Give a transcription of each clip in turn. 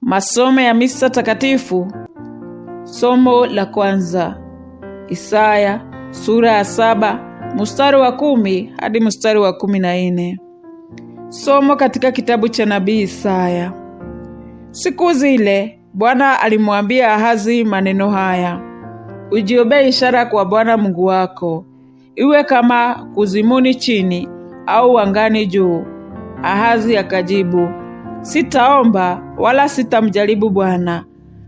Masomo ya misa takatifu. Somo la kwanza, Isaya sura ya 7 mstari wa 10 hadi mstari wa 14. Somo katika kitabu cha nabii Isaya. Siku zile Bwana alimwambia Ahazi maneno haya: Ujiombee ishara kwa Bwana Mungu wako, iwe kama kuzimuni chini au angani juu. Ahazi akajibu, Sitaomba wala sitamjaribu Bwana.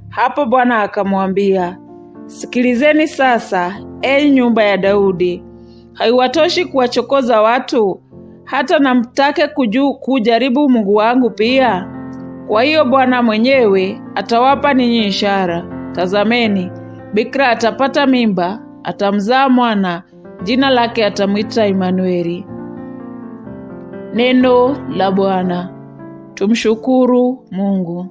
Hapo Bwana akamwambia, Sikilizeni sasa, enyi nyumba ya Daudi. Haiwatoshi kuwachokoza watu, hata na mtake kujaribu Mungu wangu pia? Kwa hiyo Bwana mwenyewe atawapa ninyi ishara. Tazameni, bikira atapata mimba, atamzaa mwana, jina lake atamwita Imanueli. Neno la Bwana. Tumshukuru Mungu.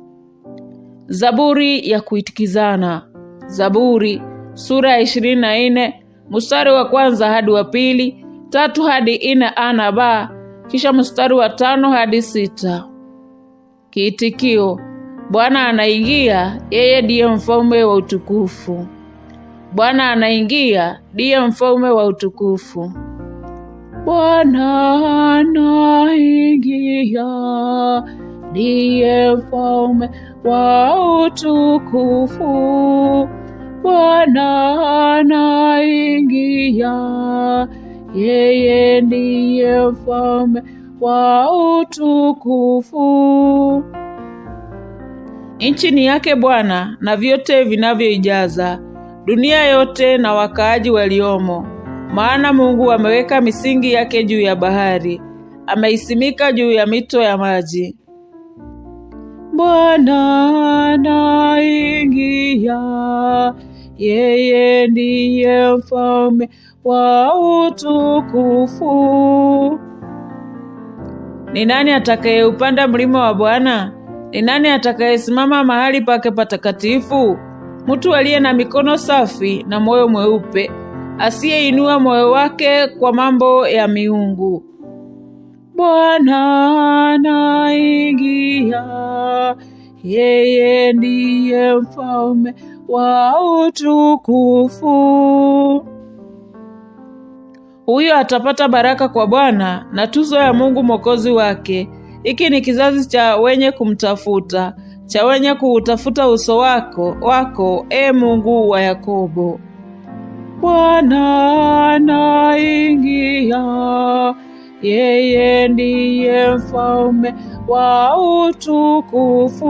Zaburi ya kuitikizana. Zaburi sura ya 24 mstari wa 1 hadi wa 2, 3 hadi 4 a na b, kisha mstari wa 5 hadi 6. Kiitikio: Bwana anaingia, yeye ndiye mfalme wa utukufu. Bwana anaingia, ndiye mfalme wa utukufu. Bwana anaingia, ndiye mfalme wa utukufu. Bwana anaingia, yeye ndiye mfalme wa utukufu. Nchi ni yake Bwana na vyote vinavyoijaza, dunia yote na wakaaji waliomo. Maana Mungu ameweka misingi yake juu ya bahari, ameisimika juu ya mito ya maji. Bwana anaingia, yeye ndiye mfalme wa utukufu. Ni nani atakayeupanda mlima wa Bwana? Ni nani atakayesimama mahali pake patakatifu? Mtu aliye na mikono safi na moyo mweupe, asiyeinua moyo wake kwa mambo ya miungu. Bwana anaingia, yeye ndiye mfalme wa utukufu. Huyo atapata baraka kwa Bwana na tuzo ya Mungu Mwokozi wake. Hiki ni kizazi cha wenye kumtafuta, cha wenye kuutafuta uso wako, Mungu wa Yakobo. Bwana anaingia, yeye ndiye mfalme wa utukufu.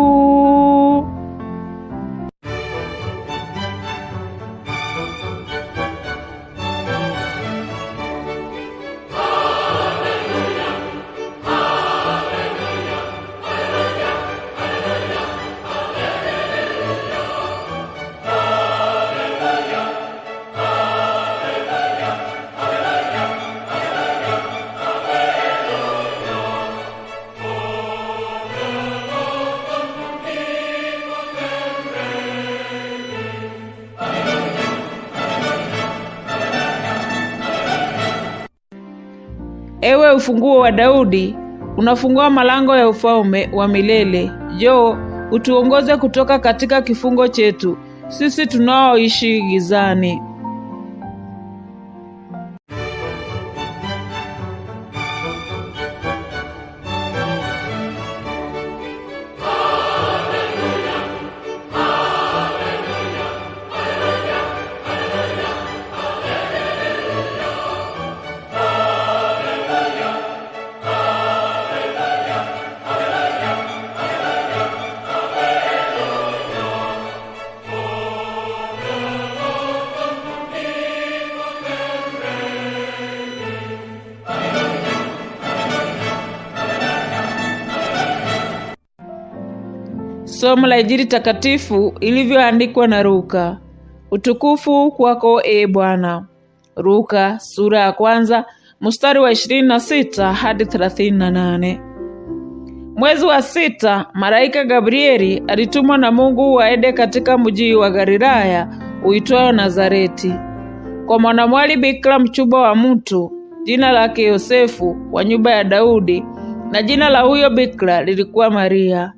Ewe ufunguo wa Daudi, unafungua malango ya ufalme wa milele. Jo, utuongoze kutoka katika kifungo chetu, sisi tunaoishi gizani. Somo la Injili takatifu ilivyoandikwa na Luka. Utukufu kwako Bwana. Luka sura ya 1 mstari wa 26 hadi 38. Mwezi wa 6, malaika Gabrieli alitumwa na Mungu aende katika mji wa Galilaya uitwao Nazareti, kwa mwanamwali bikira mchumba wa mtu, jina lake Yosefu, wa nyumba ya Daudi, na jina la huyo bikira lilikuwa Maria.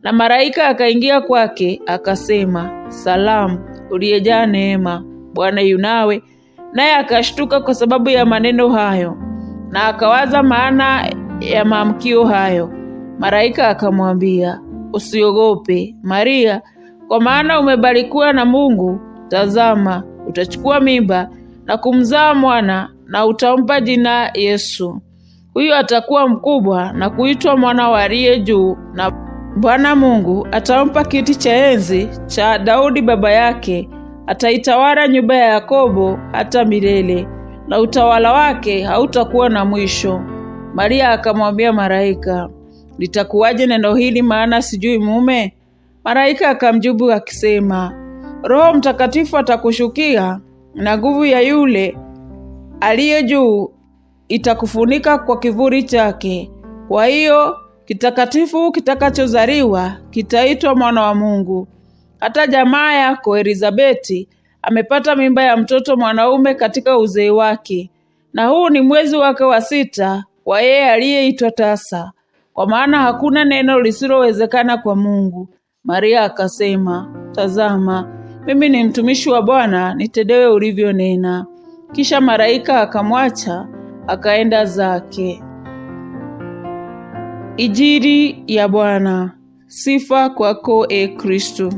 Na malaika akaingia kwake akasema, salamu, uliyejaa neema, Bwana yu nawe. Naye akashtuka kwa sababu ya maneno hayo, na akawaza maana ya maamkio hayo. Malaika akamwambia, usiogope Maria, kwa maana umebarikiwa na Mungu. Tazama, utachukua mimba na kumzaa mwana, na utampa jina Yesu. Huyo atakuwa mkubwa na kuitwa mwana wa Aliye Juu, na Bwana Mungu atampa kiti cha enzi cha Daudi baba yake. Ataitawala nyumba ya Yakobo hata milele, na utawala wake hautakuwa na mwisho. Maria akamwambia malaika, litakuwaje neno hili, maana sijui mume? Malaika akamjibu akisema, Roho Mtakatifu atakushukia, na nguvu ya Yule Aliye Juu itakufunika kwa kivuli chake. Kwa hiyo kitakatifu kitakachozaliwa kitaitwa mwana wa Mungu. Hata jamaa yako Elizabeti amepata mimba ya mtoto mwanaume katika uzee wake, na huu ni mwezi wake wa 6 kwa yeye aliyeitwa tasa, kwa maana hakuna neno lisilowezekana kwa Mungu. Maria akasema, tazama, mimi ni mtumishi wa Bwana, nitendewe ulivyonena. Kisha malaika akamwacha akaenda zake. Injili ya Bwana. Sifa kwako, Kristo.